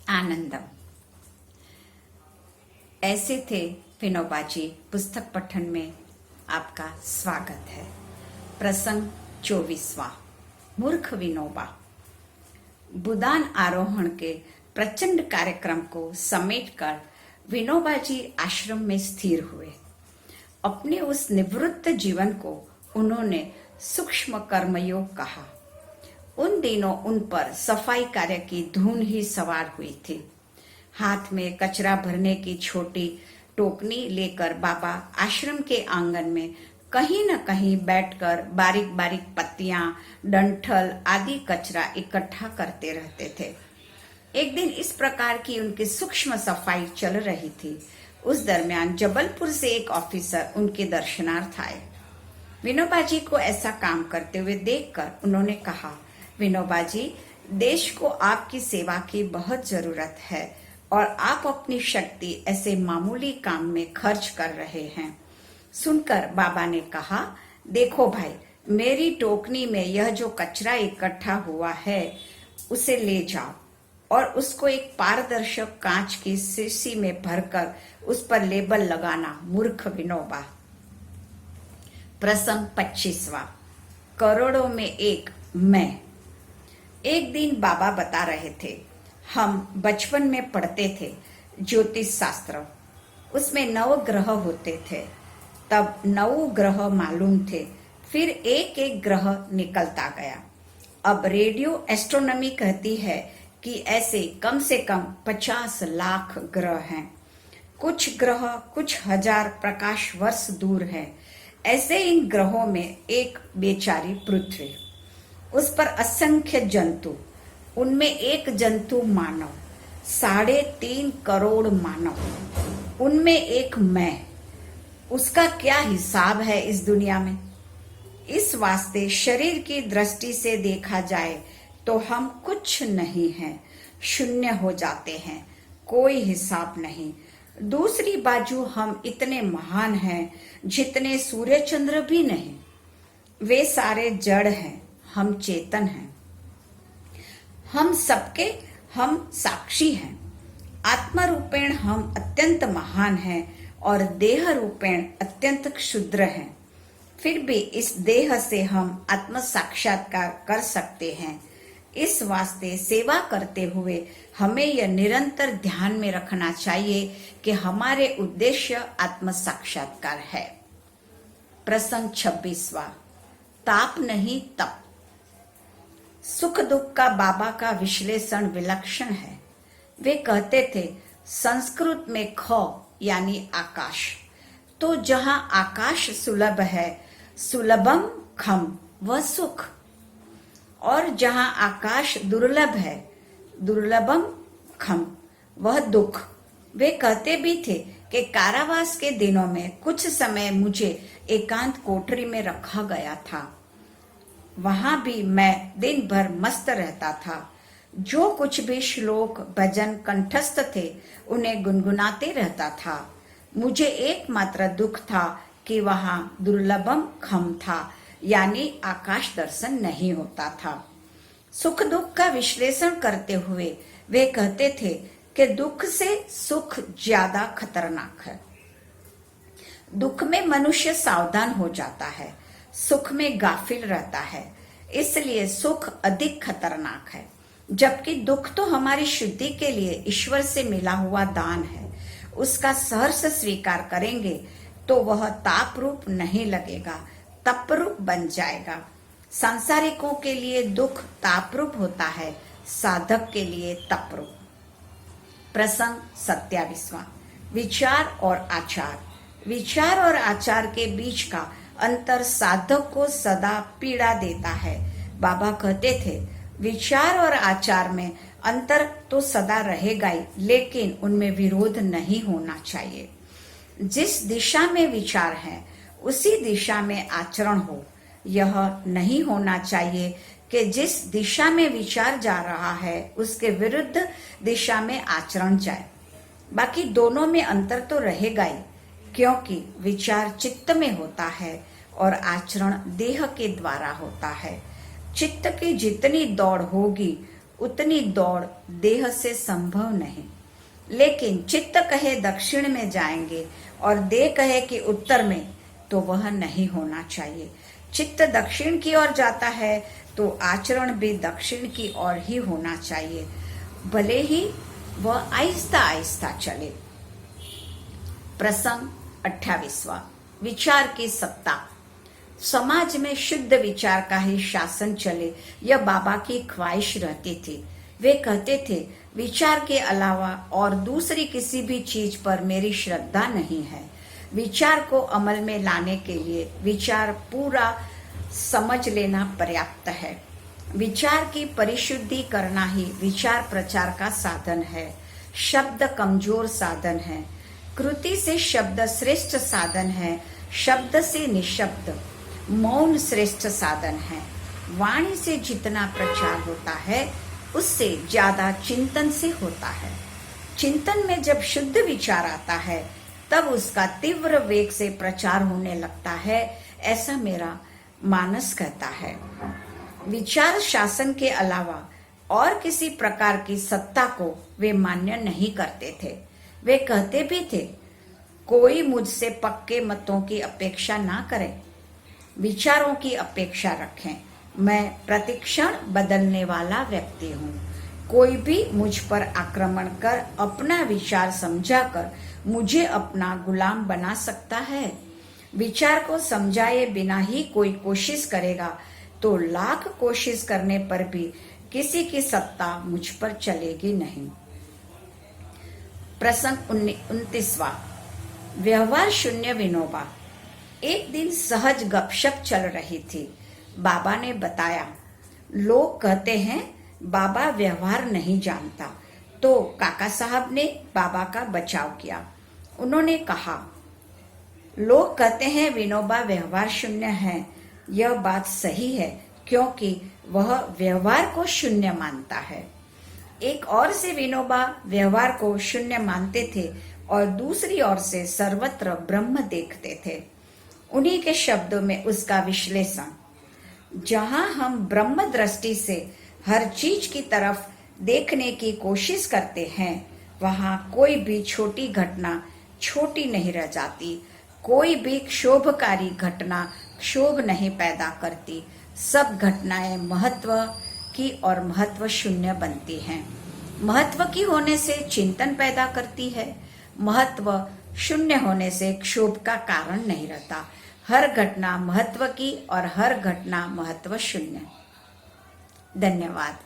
आनंदम। ऐसे थे विनोबा जी। पुस्तक पठन में आपका स्वागत है। प्रसंग 24वां। मूर्ख विनोबा। बुदान आरोहण के प्रचंड कार्यक्रम को समेटकर विनोबा जी आश्रम में स्थिर हुए। अपने उस निवृत्त जीवन को उन्होंने सूक्ष्म कर्मयोग कहा। उन दिनों उन पर सफाई कार्य की धुन ही सवार हुई थी। हाथ में कचरा भरने की छोटी टोकनी लेकर बाबा आश्रम के आंगन में कहीं न कहीं बैठकर बारीक बारीक पत्तियां, डंठल आदि कचरा इकट्ठा करते रहते थे। एक दिन इस प्रकार की उनकी सूक्ष्म सफाई चल रही थी। उस दरमियान जबलपुर से एक ऑफिसर उनके दर्शनार्थ आए। विनोबा जी को ऐसा काम करते हुए देखकर उन्होंने कहा, विनोबा जी, देश को आपकी सेवा की बहुत जरूरत है और आप अपनी शक्ति ऐसे मामूली काम में खर्च कर रहे हैं। सुनकर बाबा ने कहा, देखो भाई, मेरी टोकनी में यह जो कचरा इकट्ठा हुआ है उसे ले जाओ और उसको एक पारदर्शक कांच की शीशी में भरकर उस पर लेबल लगाना। मूर्ख विनोबा। प्रसंग 25वां। करोड़ों में एक मैं। एक दिन बाबा बता रहे थे, हम बचपन में पढ़ते थे ज्योतिष शास्त्र। उसमें 9 ग्रह होते थे। तब 9 ग्रह मालूम थे, फिर एक एक ग्रह निकलता गया। अब रेडियो एस्ट्रोनॉमी कहती है कि ऐसे कम से कम 50 लाख ग्रह हैं। कुछ ग्रह कुछ हजार प्रकाश वर्ष दूर है। ऐसे इन ग्रहों में एक बेचारी पृथ्वी, उस पर असंख्य जंतु, उनमें एक जंतु मानव, 3.5 करोड़ मानव, उनमें एक मैं। उसका क्या हिसाब है इस दुनिया में? इस वास्ते शरीर की दृष्टि से देखा जाए तो हम कुछ नहीं हैं, शून्य हो जाते हैं, कोई हिसाब नहीं। दूसरी बाजू हम इतने महान हैं जितने सूर्य चंद्र भी नहीं। वे सारे जड़ हैं, हम चेतन हैं। हम सबके हम साक्षी हैं। आत्मा रूपेण हम अत्यंत महान हैं और देह रूपेण अत्यंत क्षुद्र हैं। फिर भी इस देह से हम आत्म साक्षात्कार कर सकते हैं। इस वास्ते सेवा करते हुए हमें यह निरंतर ध्यान में रखना चाहिए कि हमारे उद्देश्य आत्म साक्षात्कार है। प्रसंग 26वां। ताप नहीं तप। सुख दुख का बाबा का विश्लेषण विलक्षण है। वे कहते थे, संस्कृत में ख यानी आकाश, तो जहां आकाश सुलभ है, सुलभम खम, वह सुख। और जहां आकाश दुर्लभ है, दुर्लभम खम, वह दुख। वे कहते भी थे कि कारावास के दिनों में कुछ समय मुझे एकांत कोठरी में रखा गया था। वहां भी मैं दिन भर मस्त रहता था। जो कुछ भी श्लोक भजन कंठस्थ थे उन्हें गुनगुनाते रहता था। मुझे एकमात्र दुख था कि वहां दुर्लभम खम था, यानी आकाश दर्शन नहीं होता था। सुख दुख का विश्लेषण करते हुए वे कहते थे कि दुख से सुख ज्यादा खतरनाक है। दुख में मनुष्य सावधान हो जाता है, सुख में गाफिल रहता है, इसलिए सुख अधिक खतरनाक है। जबकि दुख तो हमारी शुद्धि के लिए ईश्वर से मिला हुआ दान है। उसका सहर्ष स्वीकार करेंगे तो वह ताप रूप नहीं लगेगा, तप रूप बन जाएगा। सांसारिकों के लिए दुख ताप रूप होता है, साधक के लिए तप रूप। प्रसंग 27वां। विचार और आचार। विचार और आचार के बीच का अंतर साधक को सदा पीड़ा देता है। बाबा कहते थे, विचार और आचार में अंतर तो सदा रहेगा ही, लेकिन उनमें विरोध नहीं होना चाहिए। जिस दिशा में विचार है उसी दिशा में आचरण हो। यह नहीं होना चाहिए कि जिस दिशा में विचार जा रहा है उसके विरुद्ध दिशा में आचरण जाए। बाकी दोनों में अंतर तो रहेगा ही, क्योंकि विचार चित्त में होता है और आचरण देह के द्वारा होता है। चित्त की जितनी दौड़ होगी उतनी दौड़ देह से संभव नहीं। लेकिन चित्त कहे दक्षिण में जाएंगे और देह कहे कि उत्तर में, तो वह नहीं होना चाहिए। चित्त दक्षिण की ओर जाता है तो आचरण भी दक्षिण की ओर ही होना चाहिए, भले ही वह आहिस्ता आहिस्ता चले। प्रसंग 28वां, विचार की सत्ता। समाज में शुद्ध विचार का ही शासन चले, यह बाबा की ख्वाहिश रहती थी। वे कहते थे, विचार के अलावा और दूसरी किसी भी चीज पर मेरी श्रद्धा नहीं है। विचार को अमल में लाने के लिए विचार पूरा समझ लेना पर्याप्त है। विचार की परिशुद्धि करना ही विचार प्रचार का साधन है। शब्द कमजोर साधन है, कृति से शब्द श्रेष्ठ साधन है। शब्द से निशब्द मौन श्रेष्ठ साधन है। वाणी से जितना प्रचार होता है उससे ज्यादा चिंतन से होता है। चिंतन में जब शुद्ध विचार आता है तब उसका तीव्र वेग से प्रचार होने लगता है, ऐसा मेरा मानस कहता है। विचार शासन के अलावा और किसी प्रकार की सत्ता को वे मान्य नहीं करते थे। वे कहते भी थे, कोई मुझसे पक्के मतों की अपेक्षा ना करे, विचारों की अपेक्षा रखें। मैं प्रतिक्षण बदलने वाला व्यक्ति हूँ। कोई भी मुझ पर आक्रमण कर अपना विचार समझाकर मुझे अपना गुलाम बना सकता है। विचार को समझाए बिना ही कोई कोशिश करेगा तो लाख कोशिश करने पर भी किसी की सत्ता मुझ पर चलेगी नहीं। प्रसंग 29वां, व्यवहार शून्य विनोबा। एक दिन सहज गपशप चल रही थी। बाबा ने बताया, लोग कहते हैं बाबा व्यवहार नहीं जानता। तो काका साहब ने बाबा का बचाव किया। उन्होंने कहा, लोग कहते हैं विनोबा व्यवहार शून्य है। यह बात सही है, क्योंकि वह व्यवहार को शून्य मानता है। एक ओर से विनोबा व्यवहार को शून्य मानते थे और दूसरी ओर से सर्वत्र ब्रह्म देखते थे। उन्हीं के शब्दों में उसका विश्लेषण, जहां हम ब्रह्म दृष्टि से हर चीज की तरफ देखने की कोशिश करते हैं, वहां कोई भी छोटी घटना छोटी नहीं रह जाती। कोई भी क्षोभकारी घटना क्षोभ नहीं पैदा करती। सब घटनाएं महत्व की और महत्व शून्य बनती हैं। महत्व की होने से चिंतन पैदा करती है। महत्व शून्य होने से क्षोभ का कारण नहीं रहता। हर घटना महत्व की और हर घटना महत्व शून्य। धन्यवाद।